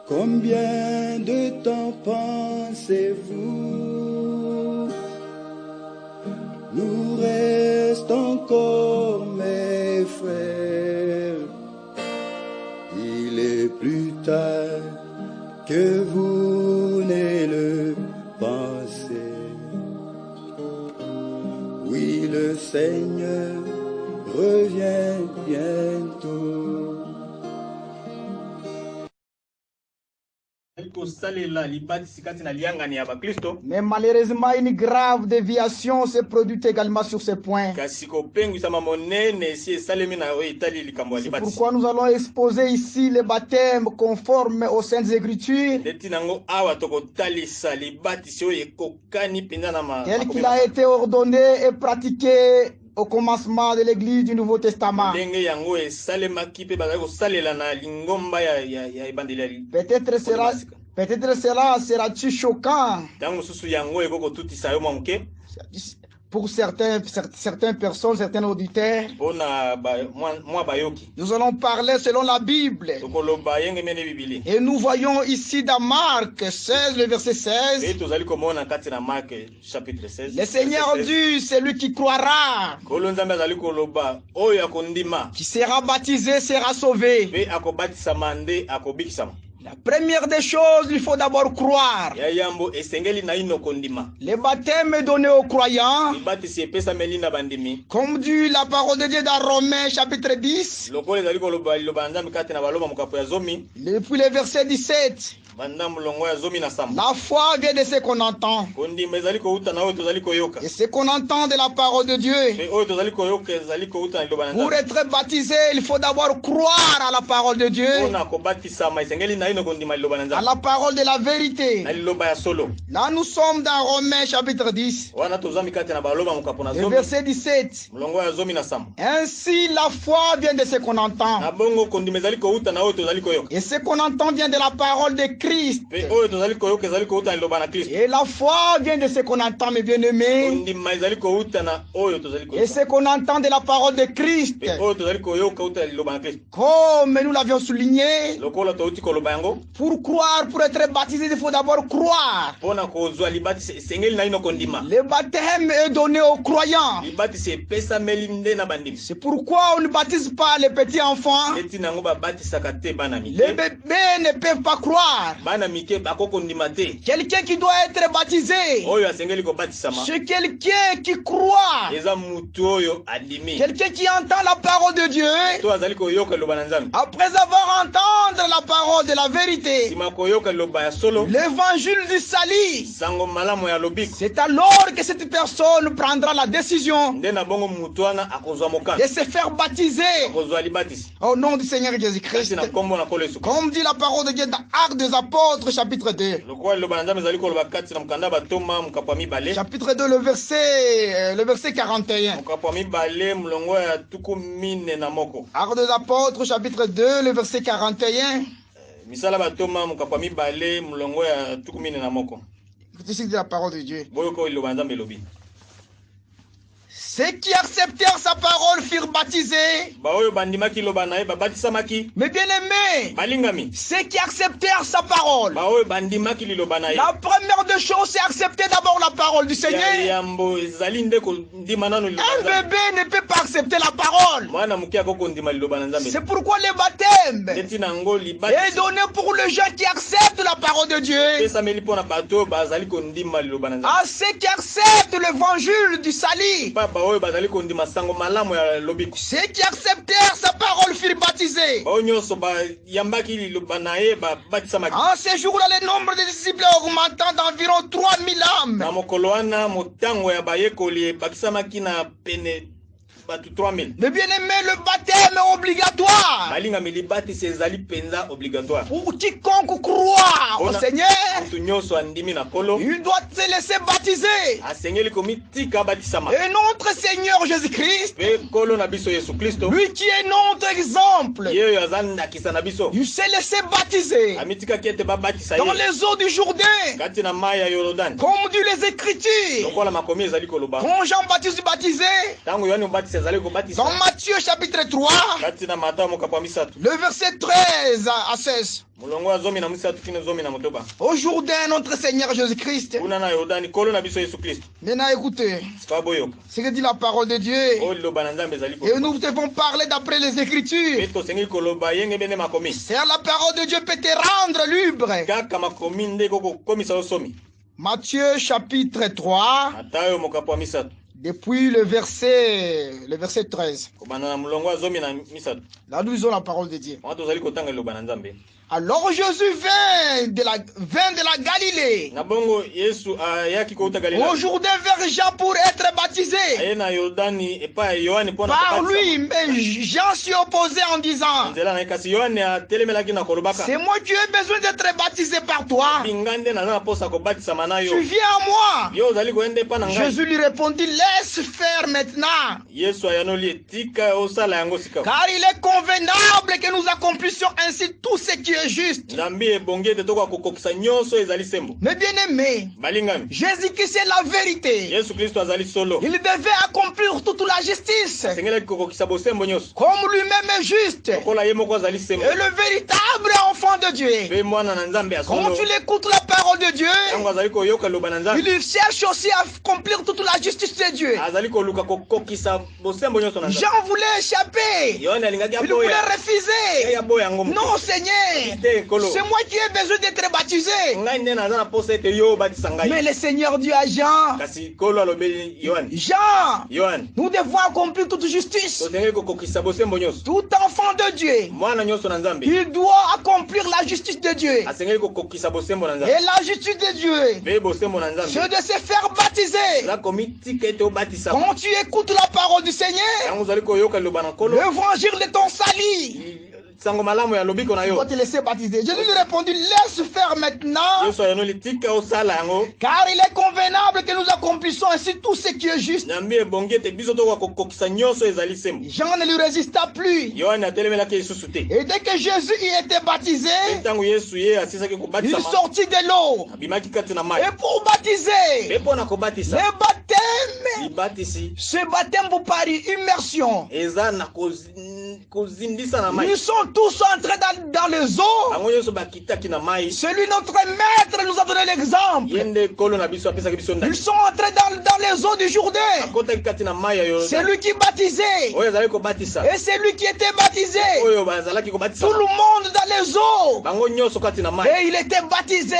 Combien de temps pensez-vous nous reste encore, mes frères? Il est plus tard que vous ne le pensez. Oui, le Seigneur revient bientôt. Mais malheureusement, une grave déviation s'est produite également sur ce point. C'est pourquoi nous allons exposer ici les baptêmes conformes aux Saintes Écritures, tel qu'il a été ordonné et pratiqué au commencement de l'Église du Nouveau Testament. Peut-être cela sera-t-il choquant pour certaines personnes, certains auditeurs. Nous allons parler selon la Bible. Et nous voyons ici dans Marc 16, le verset 16. Le Seigneur dit, celui qui croira, qui sera baptisé, sera sauvé. La première des choses, il faut d'abord croire. Le baptême est donné aux croyants. Comme dit la parole de Dieu dans Romains chapitre 10. Depuis le verset 17. La foi vient de ce qu'on entend. Et ce qu'on entend de la parole de Dieu. Pour être baptisé, il faut d'abord croire à la parole de Dieu. À la parole de la vérité. Là, nous sommes dans Romains chapitre 10. Le verset 17. Ainsi, la foi vient de ce qu'on entend. Et ce qu'on entend vient de la parole de Christ. Et la foi vient de ce qu'on entend, mes bien-aimés. Et ce qu'on entend de la parole de Christ. Comme nous l'avions souligné, pour croire, pour être baptisé, il faut d'abord croire. Le baptême est donné aux croyants. C'est pourquoi on ne baptise pas les petits enfants. Les bébés ne peuvent pas croire. Quelqu'un qui doit être baptisé, c'est quelqu'un qui croit. Quelqu'un qui entend la parole de Dieu. Après avoir entendu la parole de la vérité, l'évangile du salut, c'est alors que cette personne prendra la décision de se faire baptiser au nom du Seigneur Jésus-Christ. Comme dit la parole de Dieu dans Actes des Apôtres chapitre 2. Chapitre 2, le verset 41. Actes des Apôtres chapitre 2, le verset 41. Écoutez la parole de Dieu. Ceux qui acceptèrent sa parole furent baptisés. Mais bien aimés, ceux qui acceptèrent sa parole, la première des choses, c'est accepter d'abord la parole du Seigneur. Un bébé ne peut pas accepter la parole. C'est pourquoi le baptême est donné pour les gens qui acceptent la parole de Dieu. À ceux qui acceptent l'évangile du salut. Ceux qui acceptèrent sa parole furent baptisés. En ce jour-là, le nombre de disciples augmentant d'environ 3000 âmes. Mais bien aimé, le baptême est obligatoire pour quiconque croit au Seigneur. Il doit se laisser baptiser. Et notre Seigneur Jésus-Christ, lui qui est notre exemple, il s'est laissé baptiser dans les eaux du Jourdain, comme dit les Écritures. Quand Jean-Baptiste baptisé, Dans Matthieu chapitre 3, le verset 13 à 16. Au Jourdain, notre Seigneur Jésus-Christ. Maintenant écoutez ce que dit la parole de Dieu. Et nous devons parler d'après les Écritures. C'est la parole de Dieu peut te rendre libre. Matthieu chapitre 3, depuis le verset 13. Là, nous lisons la parole de Dieu. Alors Jésus vint de la Galilée au Jourdain vers Jean pour être baptisé. Par lui, mais Jean s'y opposait en disant: c'est moi qui ai besoin d'être baptisé par toi. Tu viens à moi. Jésus lui répondit: laisse faire maintenant. Car il est convenable que nous accomplissions ainsi tout ce qui est juste. Mais bien aimé, Jésus-Christ c'est la vérité. Il devait accomplir toute la justice. Comme lui-même est juste. Et le véritable enfant de Dieu. Quand tu écoutes la parole de Dieu, il cherche aussi à accomplir toute la justice de Dieu. Jean voulait échapper. Il voulait refuser. Non, Seigneur, c'est moi qui ai besoin d'être baptisé. Mais le Seigneur dit à Jean: Jean, nous devons accomplir toute justice. Tout enfant de Dieu, il doit accomplir la justice de Dieu. Et la justice de Dieu, c'est de se faire baptiser. Quand tu écoutes la parole du Seigneur, l'évangile de ton salut, tu dois te laisser baptiser. Jésus lui répondit: laisse faire maintenant. Car il est convenable que nous accomplissions ainsi tout ce qui est juste. Jean ne lui résista plus. Et dès que Jésus y était baptisé, il sortit de l'eau. Et pour baptiser, le baptême, ce baptême vous paraît immersion. Ils sont tous entrés dans les eaux. Celui notre maître nous a donné l'exemple. Ils sont entrés dans les eaux du Jourdain. C'est lui qui baptisait. Et c'est lui qui était baptisé. Tout le monde dans les eaux. Et il était baptisé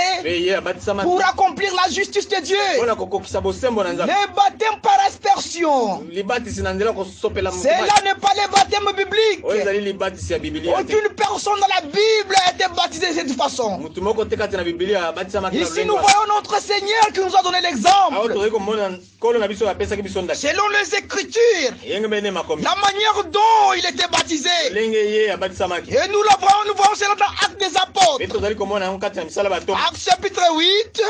pour accomplir la justice de Dieu. Le baptême par aspersion, cela n'est pas le baptême biblique. Aucune personne dans la Bible a été baptisée de cette façon. Ici nous voyons notre Seigneur qui nous a donné l'exemple. Selon les Écritures, la manière dont il était baptisé. Et nous la voyons, nous voyons cela dans Actes des Apôtres. Actes chapitre 8,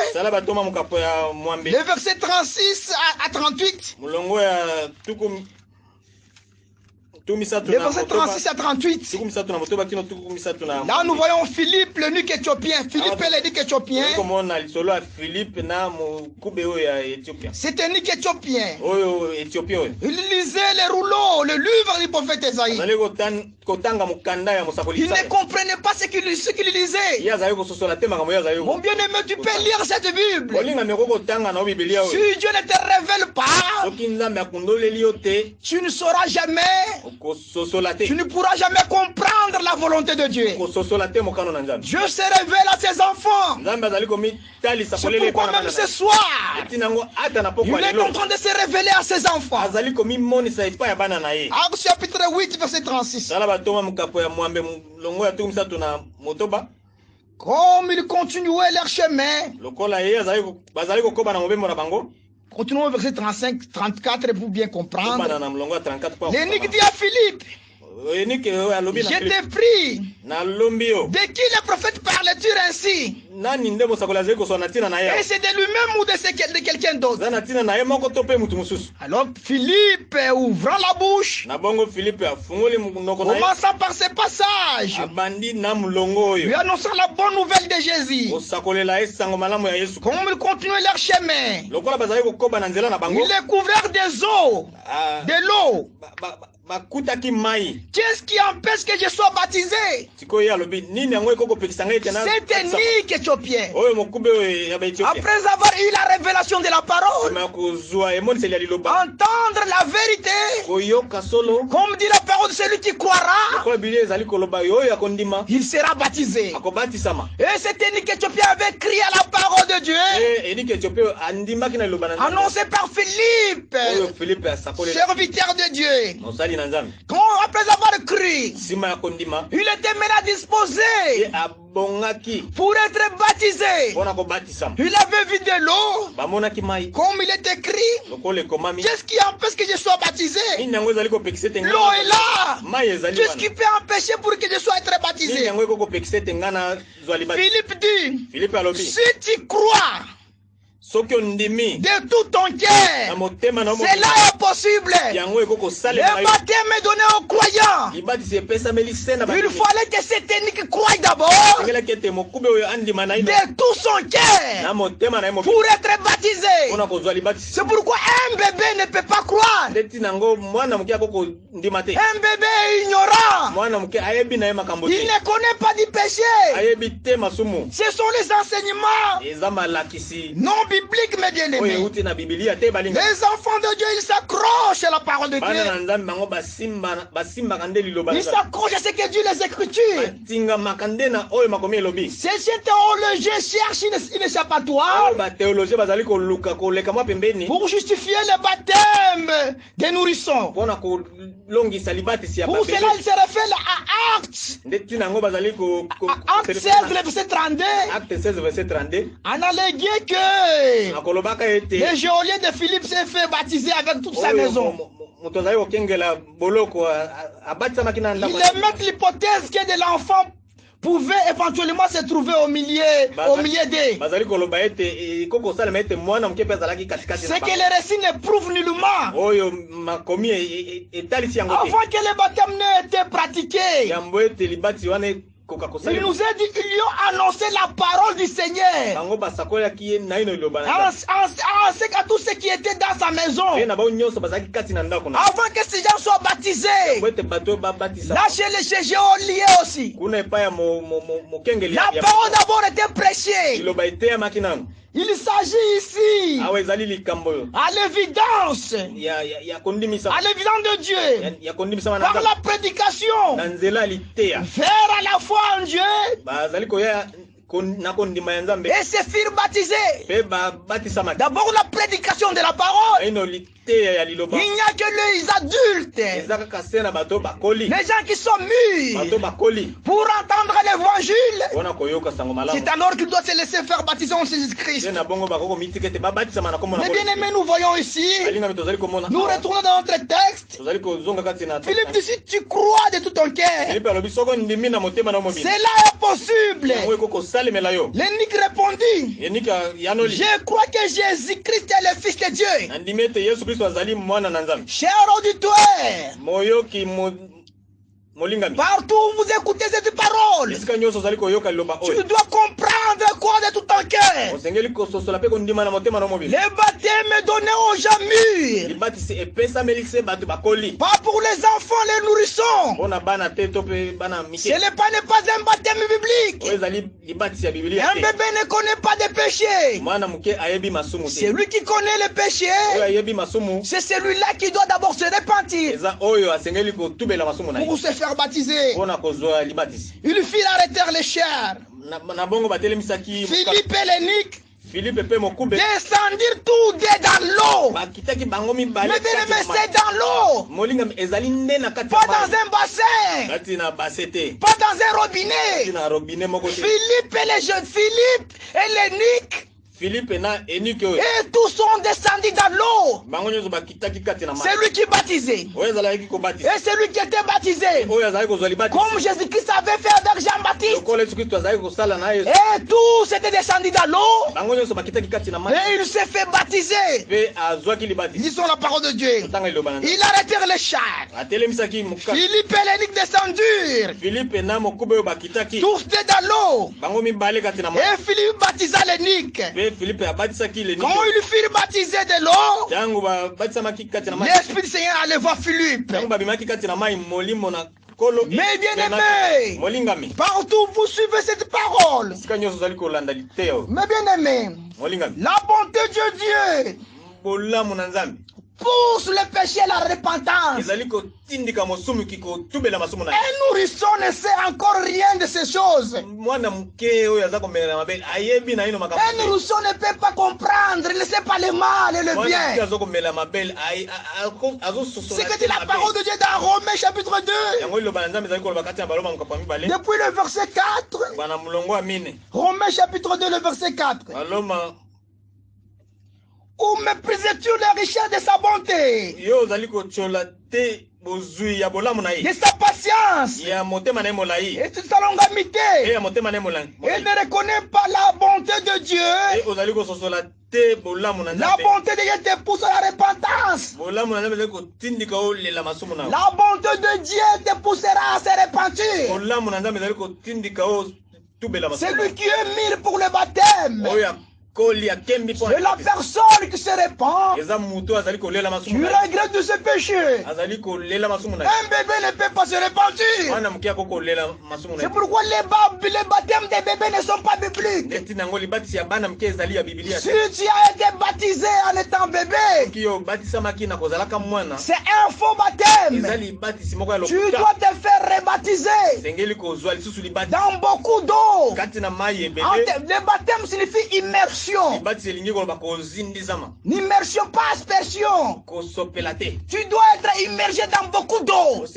le verset 36 à 38. Le verset 36 à 38. Là, nous voyons Philippe, le nuque éthiopien. Philippe est le nuque éthiopien. C'est un nuque éthiopien. Il lisait les rouleaux, le livre du prophète Esaïe. Il ne comprenait pas ce qu'il lisait. Mon bien-aimé, tu peux lire cette Bible. Si Dieu ne te révèle pas, tu ne sauras jamais. Tu ne pourras jamais comprendre la volonté de Dieu. Dieu se révèle à ses enfants. C'est pourquoi même ce soir, il est en train de se révéler à ses enfants. Actes chapitre 8, verset 36. Comme ils continuaient leur chemin, continuons au verset 35, 34 pour bien comprendre. L'énigme dit à Philippe: J'étais pris. De qui le prophète parlait-il ainsi? Et c'est de lui-même ou de quelqu'un d'autre? Alors Philippe, ouvrant la bouche, commençant par ces passages, lui annonçant la bonne nouvelle de Jésus. Comme ils continuaient leur chemin, ils découvrirent des eaux, de l'eau. Qu'est-ce qui empêche que je sois baptisé? C'est ethnique éthiopien. Après avoir eu la révélation de la parole, entendre la vérité, comme dit la parole de celui qui croira, il sera baptisé. Et cet ethnique éthiopien avait crié à la parole de Dieu, annoncé par Philippe, serviteur de Dieu. Après avoir crié, il était maintenant disposé pour être baptisé. Il avait vu de l'eau, comme il est écrit. Qu'est-ce qui empêche que je sois baptisé? L'eau est là. Qu'est-ce qui peut empêcher pour que je sois être baptisé? Philippe dit, si tu crois de tout ton cœur, cela est possible. Le baptême est donné aux croyants. Il fallait que cet ethnique croie d'abord de tout son cœur pour être baptisé. C'est pourquoi un bébé ne peut pas croire. Un bébé ignorant, il ne connaît pas du péché. Ce sont les enseignements non biblique, mes bien-aimés. Les enfants de Dieu, ils s'accrochent à la parole de Dieu. Ils s'accrochent à ce que Dieu les Écritures. Ces théologiens cherchent une échappatoire pour justifier le baptême des nourrissons. Pour cela, il se réfère à Actes. Actes 16, verset 32. En alléguant que le geôlier de Philippe s'est fait baptiser avec toute sa maison. Ils mettent l'hypothèse que de l'enfant pouvait éventuellement se trouver au milieu d'eux. C'est que le récit ne prouve nullement. Avant que le baptême n'ait été pratiqué, il nous a dit qu'ils ont annoncé la parole du Seigneur à tout ce qui était dans sa maison. Avant que ces gens soient baptisés, là chez les géoliers aussi, la parole d'abord était prêchée. Il s'agit ici à l'évidence de Dieu par la prédication vers à la foi en Dieu et se firent baptiser. D'abord la prédication de la parole. Il n'y a que les adultes, les gens qui sont mûrs pour entendre l'évangile. C'est alors qu'ils doivent se laisser faire baptiser en Jésus-Christ. Mais bien aimés, nous voyons ici, nous retournons dans notre texte. Philippe dit, si tu crois de tout ton cœur, cela est possible. L'eunuque répondit, je crois que Jésus-Christ est le Fils de Dieu. Cher auditeur, partout où vous écoutez cette parole, tu dois comprendre quoi de tout ton cœur. Le baptême est donné aux gens mûrs, pas pour les enfants, les nourrissons. Ce n'est pas un baptême biblique. Un bébé ne connaît pas de péché. Celui qui connaît le péché, c'est celui-là qui doit d'abord se repentir pour se faire baptisé. Il fit arrêter les chars. Philippe et l'eunuque descendirent tous deux dans l'eau. Mais c'est dans l'eau, pas dans un bassin, pas dans un robinet. Philippe et l'eunuque Et tous sont descendus dans l'eau. C'est lui qui baptisait. Et c'est lui qui était baptisé. Comme Jésus-Christ avait fait avec Jean-Baptiste. Et tous étaient descendus dans l'eau. Et il s'est fait baptiser. Lisons la parole de Dieu. Il a retiré les chars. Philippe et l'énigme descendirent. Tous étaient dans l'eau. Et Philippe baptisa l'énigme. Quand ils furent baptisés de l'eau, l'Esprit du Seigneur allait voir Philippe. Mais bien aimé, partout vous suivez cette parole. Mais bien aimé, la bonté de Dieu pousse le péché et la repentance. Un nourrisson ne sait encore rien de ces choses. Un nourrisson ne peut pas comprendre, il ne sait pas le mal et le bien. C'est que dit la parole de Dieu dans Romains chapitre 2. Depuis le verset 4. Romains chapitre 2, le verset 4. Ou méprisais-tu les richesses de sa bonté, de sa patience et de sa longanimité, et ne reconnais pas la bonté de Dieu? La bonté de Dieu te pousse à la repentance. La bonté de Dieu te poussera à se repentir. C'est lui qui est mis pour le baptême. De la personne qui se répand, tu regrettes de ses péchés. Un bébé ne peut pas se repentir. C'est pourquoi les baptêmes des bébés ne sont pas bibliques. Si tu as été baptisé en étant bébé, c'est un faux baptême. Tu dois te faire rebaptiser dans beaucoup d'eau. Le baptême signifie immersion. N'immersion, pas aspersion. Tu dois être immergé dans beaucoup d'eau. Comme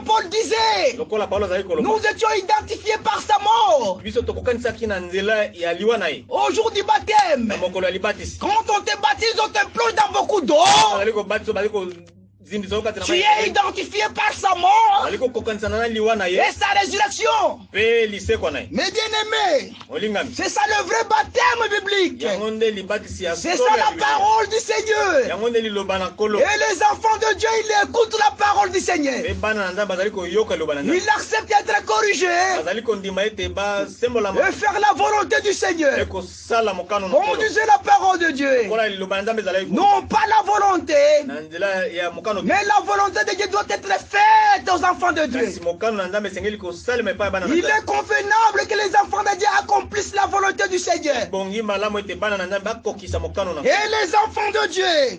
Paul disait, nous étions identifiés par sa mort. Au jour du baptême, quand on te baptise, on te plonge dans beaucoup d'eau. Tu es identifié par sa mort et sa résurrection. Mais bien aimé, c'est ça le vrai baptême biblique. C'est ça la parole du Seigneur. Et les enfants de Dieu, ils écoutent la parole du Seigneur. Ils acceptent d'être corrigés et faire la volonté du Seigneur. Comme disait la parole de Dieu. Non pas la volonté, mais la volonté de Dieu doit être faite aux enfants de Dieu. Il est convenable que les enfants de Dieu accomplissent la volonté du Seigneur. Et les enfants de Dieu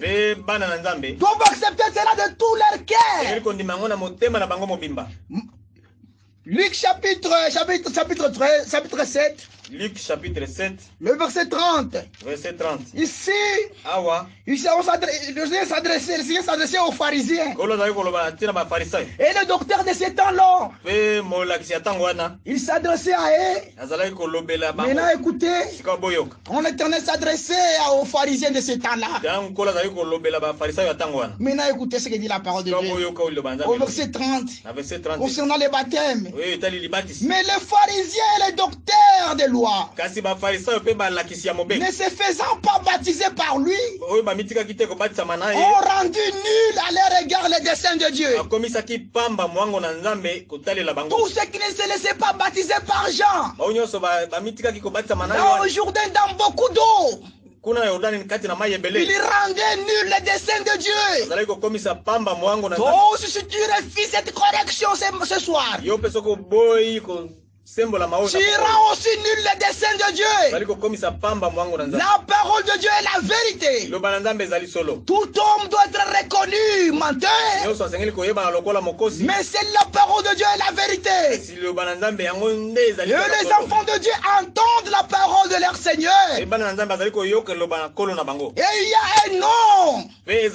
doivent accepter cela de tout leur cœur. Luc chapitre 7. Luc chapitre 7. Le verset 30. Verset 30. Ici, le Seigneur s'adressait aux pharisiens. Et le docteur de ces temps-là, il s'adressait à eux. Maintenant écoutez, on l'Éternel s'adressait aux pharisiens de ces temps-là. Maintenant écoutez ce que dit la parole de Dieu. Au verset 30. Concernant les baptêmes. Mais les pharisiens et les docteurs de loi, ne se faisant pas baptiser par lui, ont rendu nul à leur égard les desseins de Dieu. Tous ceux qui ne se laissaient pas baptiser par Jean, dans le Jourdain, dans beaucoup d'eau, il rendait nul les desseins de Dieu. Oh, si tu refuses cette correction ce soir, tu rends aussi nul les desseins de Dieu. La parole de Dieu est la vérité. Tout homme doit être reconnu menteur, mais c'est la parole de Dieu est la vérité. Et les enfants de Dieu entendent la parole de leur Seigneur. Et il y a un nom. Le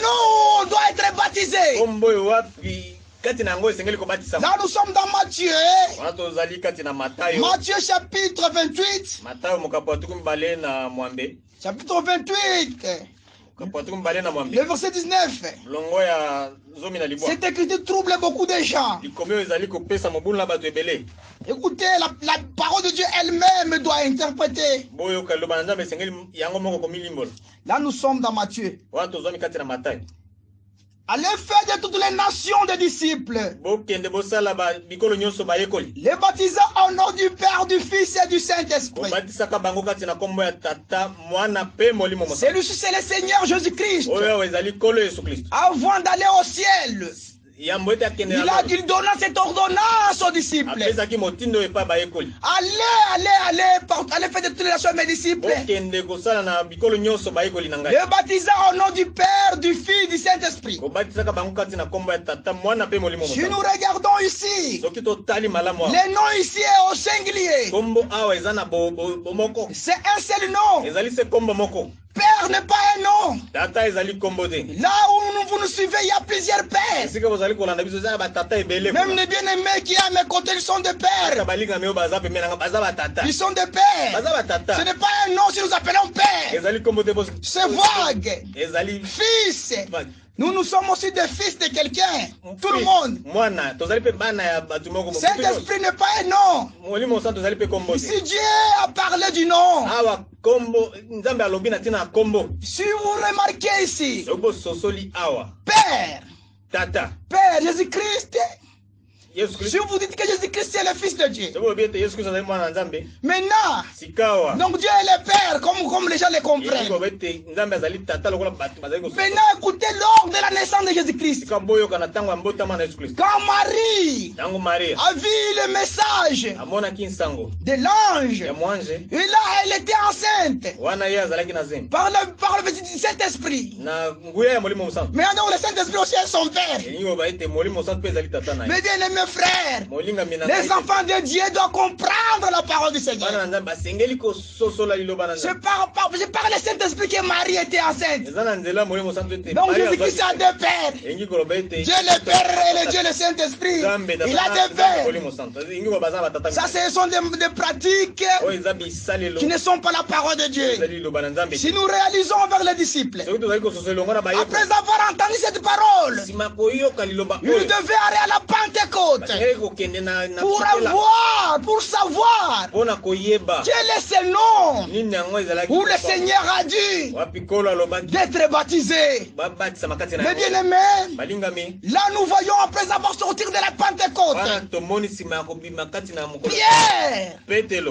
nom doit être baptisé. Là, nous sommes dans Matthieu. Matthieu chapitre 28. Chapitre 28. Le verset 19. Cette écriture trouble beaucoup de gens. Écoutez, la parole de Dieu elle-même doit interpréter. Là, nous sommes dans Matthieu. Allez faire de toutes les nations des disciples, les baptisant au nom du Père, du Fils et du Saint-Esprit. Celui-ci, c'est le Seigneur Jésus-Christ. Avant d'aller au ciel, il donna cette ordonnance aux disciples. Allez faire de toutes les nations mes disciples. Les baptisant au nom du Père, du Fils, du Saint-Esprit. Si nous regardons ici, le nom ici est au singulier. C'est un seul nom. Père n'est pas un nom. Là où vous nous suivez, il y a plusieurs pères. Même les bien-aimés qui à mes côtés, ils sont des pères. Ils sont des pères. Ce n'est pas un nom si nous appelons père. C'est vague. Fils. Nous sommes aussi des fils de quelqu'un. Tout le monde. Saint-Esprit n'est pas un nom. Si Dieu a parlé du nom, si vous remarquez ici, Père, Père Jésus-Christ. Si vous dites que Jésus-Christ est le Fils de Dieu. Maintenant, donc Dieu est le Père, comme les gens le comprennent. Maintenant, écoutez l'ordre de la naissance de Jésus-Christ. Quand Marie a vu le message de l'ange, et là, elle était enceinte par le Saint-Esprit. Mais alors, le Saint-Esprit aussi est son Père. Mais bien aimé frères, les enfants de Dieu doivent comprendre la parole du Seigneur. C'est par le Saint-Esprit que Marie était enceinte. Donc Jésus-Christ a deux pères. Dieu le Père et le Dieu le Saint-Esprit. Il a deux pères. Ça, ce sont des pratiques qui ne sont pas la parole de Dieu. Si nous réalisons vers les disciples, après avoir entendu cette parole, ils devaient aller à la Pentecôte pour savoir quel est ce nom où le Seigneur a dit d'être baptisé. Mais bien aimé, là nous voyons après avoir sorti de la Pentecôte, Pierre,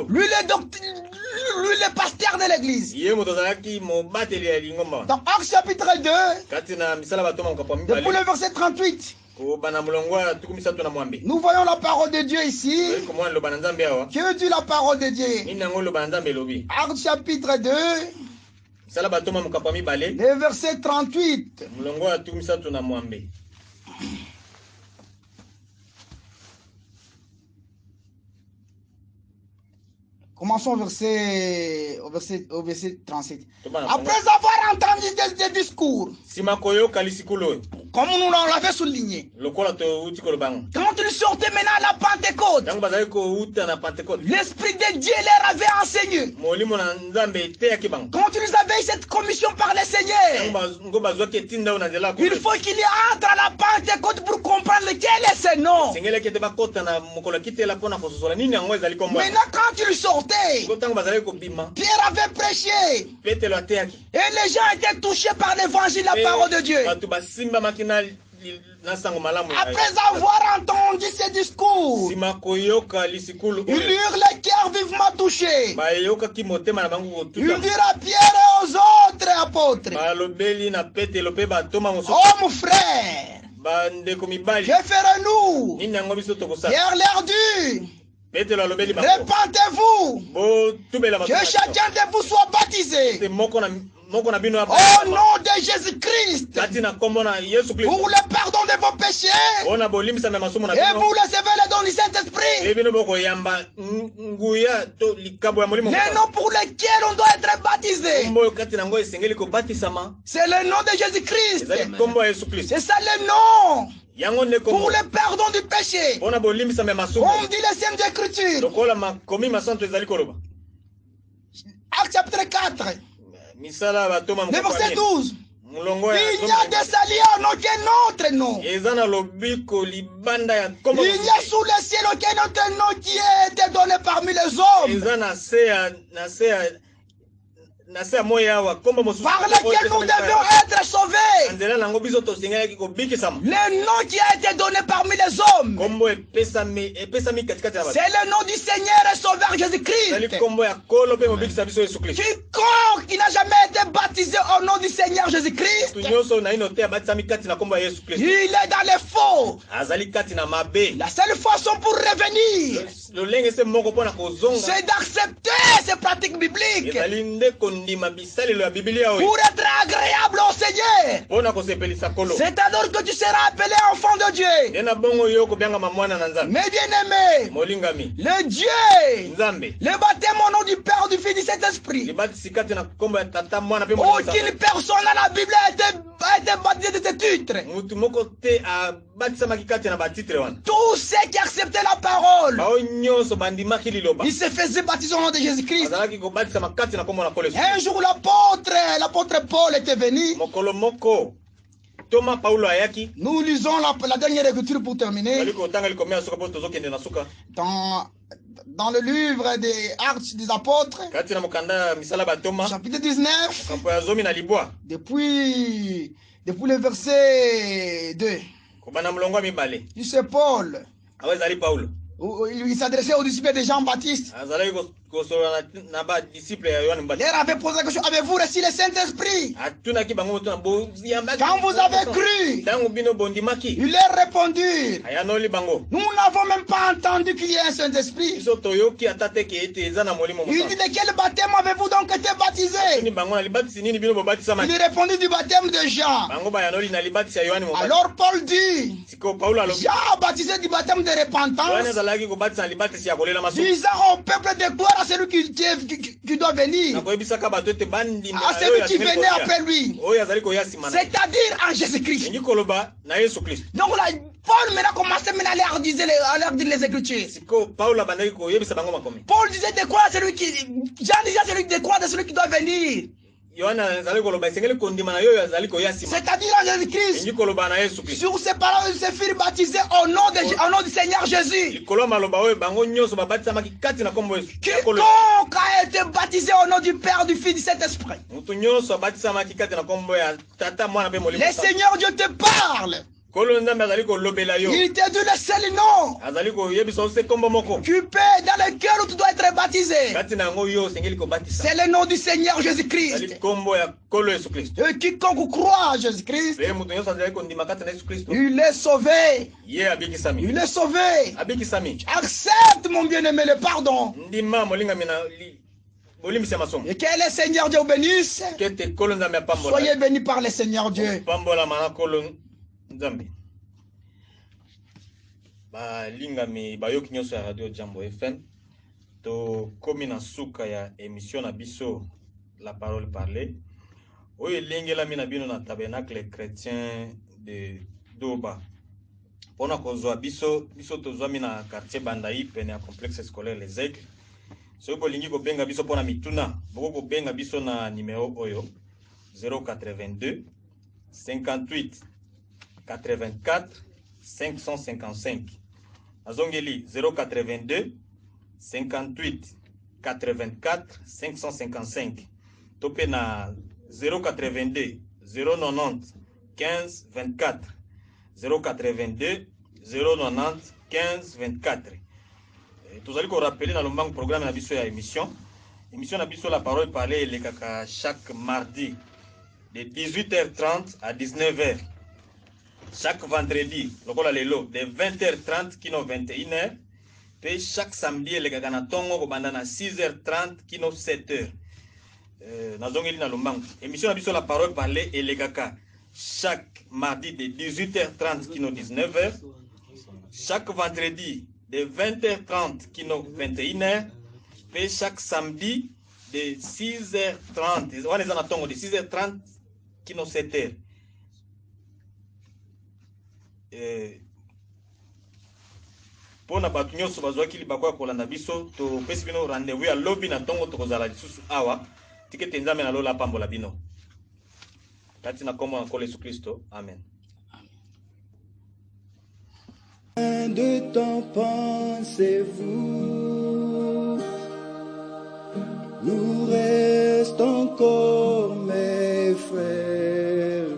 lui le pasteur de l'église. Dans Actes chapitre 2, depuis le verset 38, nous voyons la parole de Dieu ici. Que dit la parole de Dieu? Actes chapitre 2, le verset 38. Commençons au verset 37. Après avoir entendu des discours, comme nous l'avons souligné, quand ils sortaient maintenant à la Pentecôte, l'Esprit de Dieu leur avait enseigné. Quand ils avaient cette commission par le Seigneur, il faut qu'il entre à la Pentecôte pour comprendre quel est ce nom. Maintenant, quand ils sortaient, Pierre avait prêché et les gens étaient touchés par l'évangile, la parole de Dieu. Après avoir entendu ces discours, ils eurent le cœur vivement touché. Ils dirent à Pierre et aux autres apôtres: oh mon frère, que ferons-nous? Pierre leur dit: répentez-vous, que chacun de vous soit baptisé au nom de Jésus-Christ pour le pardon de vos péchés, et vous recevez le don du Saint-Esprit, le nom pour lequel on doit être baptisé. C'est le nom de Jésus-Christ. C'est ça le nom pour le pardon du péché. Comme dit les Saintes Écritures. Acte chapitre 4. Le verset 12. Il y a des alliés aucun autre nom. Il y a sous le ciel aucun autre nom qui a été donné parmi les hommes, par lequel nous devons être sauvés. Le nom qui a été donné parmi les hommes, c'est le nom du Seigneur et Sauveur Jésus-Christ. Quiconque qui n'a jamais été baptisé au nom du Seigneur Jésus-Christ, il est dans les faux. La seule façon pour revenir, c'est d'accepter ces pratiques bibliques pour être agréable au Seigneur. C'est-à-dire que tu seras appelé enfant de Dieu. Mais bien-aimé, le Dieu, le baptême au nom du Père, du Fils, du Saint-Esprit, aucune personne dans la Bible a été baptisé de ce titre. Tous ceux qui acceptaient la parole, ils se faisaient baptiser au nom de Jésus-Christ. Un jour, l'apôtre Paul était venu. Nous lisons la dernière écriture pour terminer. Dans le livre des Actes des Apôtres, chapitre 19, depuis le verset 2. C'est Paul. Il s'adressait aux disciples de Jean-Baptiste. Il avait posé la question: avez-vous reçu le Saint-Esprit quand vous avez cru? Il leur répondu: nous n'avons même pas entendu qu'il y ait un Saint-Esprit. Il dit: de quel baptême avez-vous donc été baptisé? Il répondit: du baptême de Jean. Alors Paul dit: Jean a baptisé du baptême de repentance, disant au peuple de gloire à celui qui doit venir, à celui qui venait après lui, c'est-à-dire en Jésus-Christ. Donc là, Paul maintenant commençait à leur dire les Écritures. Paul disait de quoi celui qui, Jean disait celui de quoi de celui qui doit venir, c'est-à-dire en Jésus-Christ. Sur ces paroles, ils se firent baptiser au nom du Seigneur Jésus. Quiconque a été baptisé au nom du Père, du Fils, du Saint-Esprit. Le Seigneur Dieu te parle. Il te dit le seul nom tu peux, dans lequel tu dois être baptisé. C'est le nom du Seigneur Jésus-Christ. Et quiconque croit à Jésus-Christ, il est sauvé. Il est sauvé. Accepte, mon bien-aimé, le pardon. Et que le Seigneur Dieu vous bénisse. Soyez bénis par le Seigneur Dieu. Nzambe balingami bayoki nyonso ya radio Jambo FM to komi na suka ya émission na biso la parole parlée oyo elengelami na bino na tabernacle chrétien de Doba pona kozwa biso tozwami na quartier Bandai pene ya complexe scolaire Les Aigles. Soki bolingi kobenga biso pona mituna boko kobenga biso na numéro oyo 082 58 84 555. Azongeli 082 58 84 555. Topé na 082 090 15 24. 082 090 15 24. Tous allez rappeler dans le manque programme na biso ya émission na biso la parole parlée les kaka chaque mardi de 18h30 à 19h. Chaque vendredi, de 20h30 kino 21h. Puis chaque samedi, les gars tongo bandana 6h30 kino 7h. Nazongeli na lombango. Émission abiso la parole parlée et les gars chaque mardi de 18h30 kino 19h. Chaque vendredi de 20h30 kino 21h. Puis chaque samedi de 6h30. On est en tongo de 6h30 kino 7h. pour na batu nyonso bazwaki libako ya kolanda biso topesi bino rendez-vous ya lobi na ntongo tokozala lisusu awa tikete nzambe na lola apambola bino kati na kombo na nkolo Yesu Kristo amen. De temps pensez-vous, nous restons encore mes frères,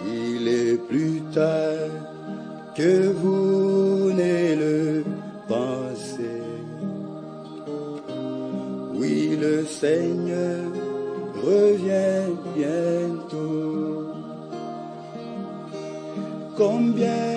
il est plus tard que vous ne le pensez. Oui, le Seigneur revient bientôt. Combien